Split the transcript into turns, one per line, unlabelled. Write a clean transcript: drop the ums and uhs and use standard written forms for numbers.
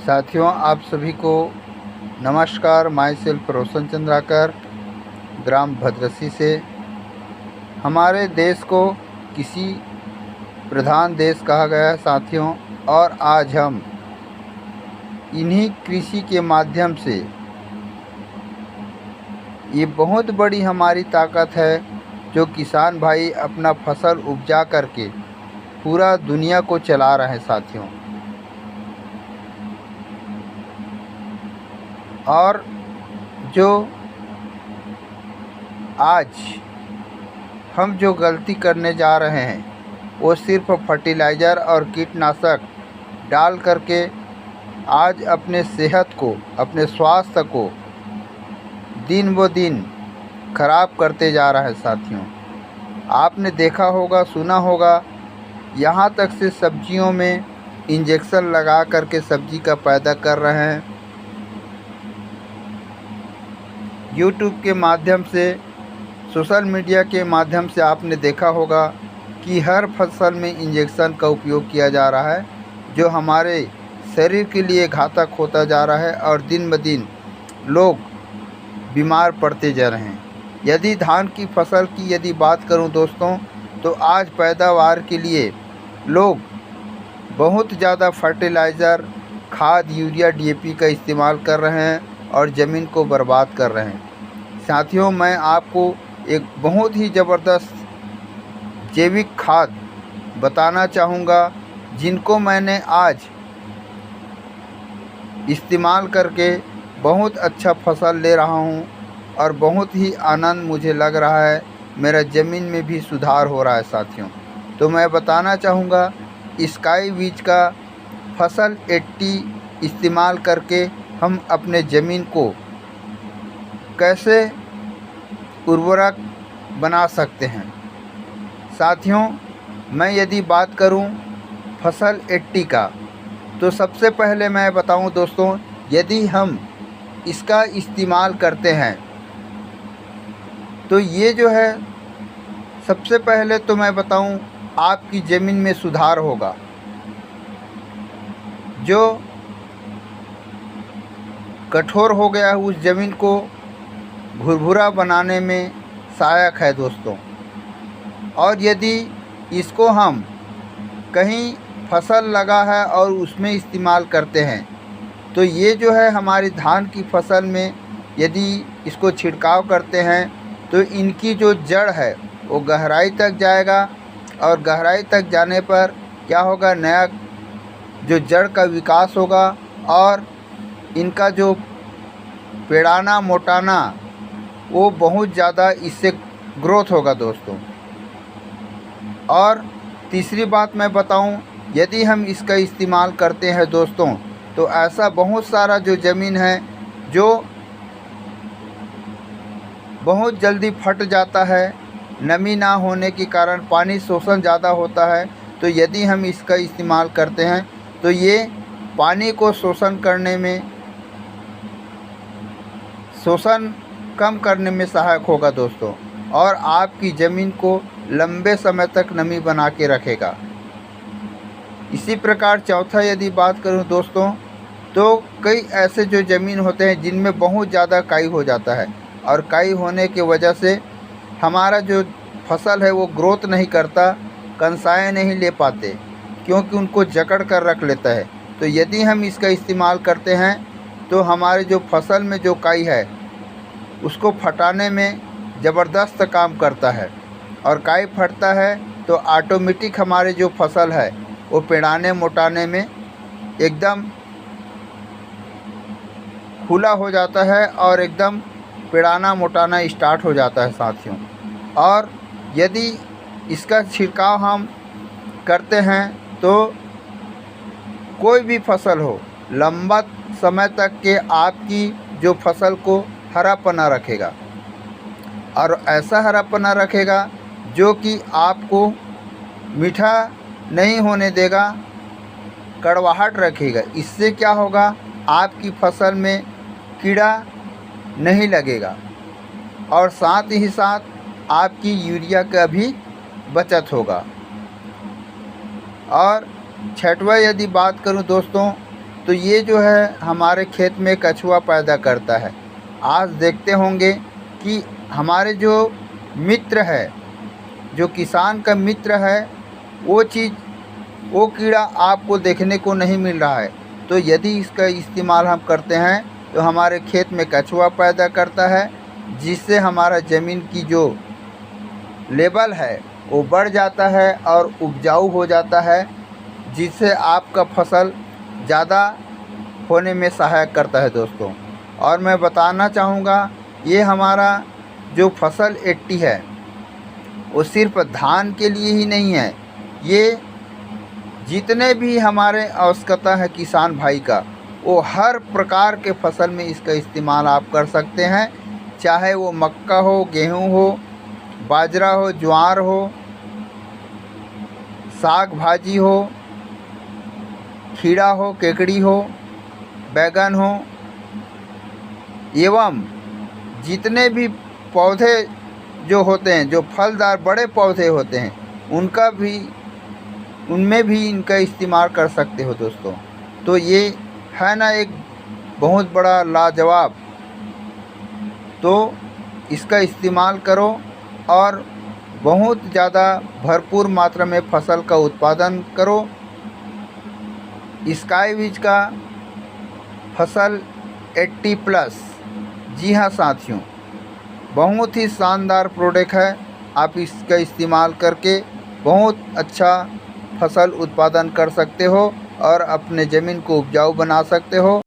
साथियों, आप सभी को नमस्कार। माई सेल्फ रोशन चंद्राकर, ग्राम भद्रसी से। हमारे देश को कृषि प्रधान देश कहा गया है साथियों, और आज हम इन्हीं कृषि के माध्यम से, ये बहुत बड़ी हमारी ताकत है जो किसान भाई अपना फसल उपजा करके पूरा दुनिया को चला रहे हैं साथियों। और जो आज हम जो गलती करने जा रहे हैं वो सिर्फ फर्टिलाइज़र और कीटनाशक डाल करके आज अपने सेहत को, अपने स्वास्थ्य को दिन ब दिन खराब करते जा रहा है साथियों। आपने देखा होगा, सुना होगा, यहाँ तक से सब्जियों में इंजेक्शन लगा करके सब्जी का पैदा कर रहे हैं। यूट्यूब के माध्यम से, सोशल मीडिया के माध्यम से आपने देखा होगा कि हर फसल में इंजेक्शन का उपयोग किया जा रहा है, जो हमारे शरीर के लिए घातक होता जा रहा है और दिन ब दिन लोग बीमार पड़ते जा रहे हैं। यदि धान की फसल की यदि बात करूं दोस्तों, तो आज पैदावार के लिए लोग बहुत ज़्यादा फर्टिलाइज़र, खाद, यूरिया, डीएपी का इस्तेमाल कर रहे हैं और ज़मीन को बर्बाद कर रहे हैं। साथियों, मैं आपको एक बहुत ही ज़बरदस्त जैविक खाद बताना चाहूँगा, जिनको मैंने आज इस्तेमाल करके बहुत अच्छा फसल ले रहा हूँ और बहुत ही आनंद मुझे लग रहा है। मेरा ज़मीन में भी सुधार हो रहा है साथियों। तो मैं बताना चाहूँगा, स्काई बीज का फसल 80 इस्तेमाल करके हम अपने ज़मीन को कैसे उर्वरक बना सकते हैं। साथियों, मैं यदि बात करूं फसल 80 का, तो सबसे पहले मैं बताऊं दोस्तों, यदि हम इसका इस्तेमाल करते हैं तो ये जो है, सबसे पहले तो मैं बताऊं, आपकी ज़मीन में सुधार होगा, जो कठोर हो गया है उस ज़मीन को भुरभुरा बनाने में सहायक है दोस्तों। और यदि इसको हम कहीं फसल लगा है और उसमें इस्तेमाल करते हैं, तो ये जो है हमारी धान की फसल में यदि इसको छिड़काव करते हैं तो इनकी जो जड़ है वो गहराई तक जाएगा, और गहराई तक जाने पर क्या होगा, नया जो जड़ का विकास होगा और इनका जो पेड़ाना मोटाना वो बहुत ज़्यादा इससे ग्रोथ होगा दोस्तों। और तीसरी बात मैं बताऊं, यदि हम इसका इस्तेमाल करते हैं दोस्तों, तो ऐसा बहुत सारा जो ज़मीन है जो बहुत जल्दी फट जाता है, नमी ना होने के कारण पानी शोषण ज़्यादा होता है, तो यदि हम इसका इस्तेमाल करते हैं तो ये पानी को शोषण कम करने में सहायक होगा दोस्तों, और आपकी ज़मीन को लंबे समय तक नमी बना के रखेगा। इसी प्रकार चौथा यदि बात करूं दोस्तों, तो कई ऐसे जो ज़मीन होते हैं जिनमें बहुत ज़्यादा काई हो जाता है, और काई होने की वजह से हमारा जो फसल है वो ग्रोथ नहीं करता, कंसाएँ नहीं ले पाते, क्योंकि उनको जकड़ कर रख लेता है। तो यदि हम इसका इस्तेमाल करते हैं तो हमारे जो फसल में जो काई है उसको फटाने में ज़बरदस्त काम करता है, और काई फटता है तो ऑटोमेटिक हमारे जो फसल है वो पेड़ाने मोटाने में एकदम खुला हो जाता है और एकदम पेड़ाना मोटाना स्टार्ट हो जाता है साथियों। और यदि इसका छिड़काव हम करते हैं तो कोई भी फसल हो, लंबा समय तक के आपकी जो फसल को हरापना रखेगा, और ऐसा हरापना रखेगा जो कि आपको मीठा नहीं होने देगा, कड़वाहट रखेगा। इससे क्या होगा, आपकी फसल में कीड़ा नहीं लगेगा, और साथ ही साथ आपकी यूरिया का भी बचत होगा। और छठवा यदि बात करूं दोस्तों, तो ये जो है हमारे खेत में कछुआ पैदा करता है। आज देखते होंगे कि हमारे जो मित्र है, जो किसान का मित्र है, वो कीड़ा आपको देखने को नहीं मिल रहा है। तो यदि इसका इस्तेमाल हम करते हैं तो हमारे खेत में कछुआ पैदा करता है, जिससे हमारा ज़मीन की जो लेवल है वो बढ़ जाता है और उपजाऊ हो जाता है, जिससे आपका फसल ज़्यादा होने में सहायक करता है दोस्तों। और मैं बताना चाहूँगा, ये हमारा जो फसल 80 है वो सिर्फ धान के लिए ही नहीं है। ये जितने भी हमारे आवश्यकता है किसान भाई का, वो हर प्रकार के फसल में इसका इस्तेमाल आप कर सकते हैं। चाहे वो मक्का हो, गेहूँ हो, बाजरा हो, ज्वार हो, साग भाजी हो, खीरा हो, केकड़ी हो, बैगन हो, एवं जितने भी पौधे जो होते हैं, जो फलदार बड़े पौधे होते हैं, उनमें भी इनका इस्तेमाल कर सकते हो दोस्तों। तो ये है ना एक बहुत बड़ा लाजवाब। तो इसका इस्तेमाल करो और बहुत ज़्यादा भरपूर मात्रा में फसल का उत्पादन करो। स्काईविज का फसल 80+, जी हाँ साथियों, बहुत ही शानदार प्रोडक्ट है। आप इसका इस्तेमाल करके बहुत अच्छा फसल उत्पादन कर सकते हो और अपने ज़मीन को उपजाऊ बना सकते हो।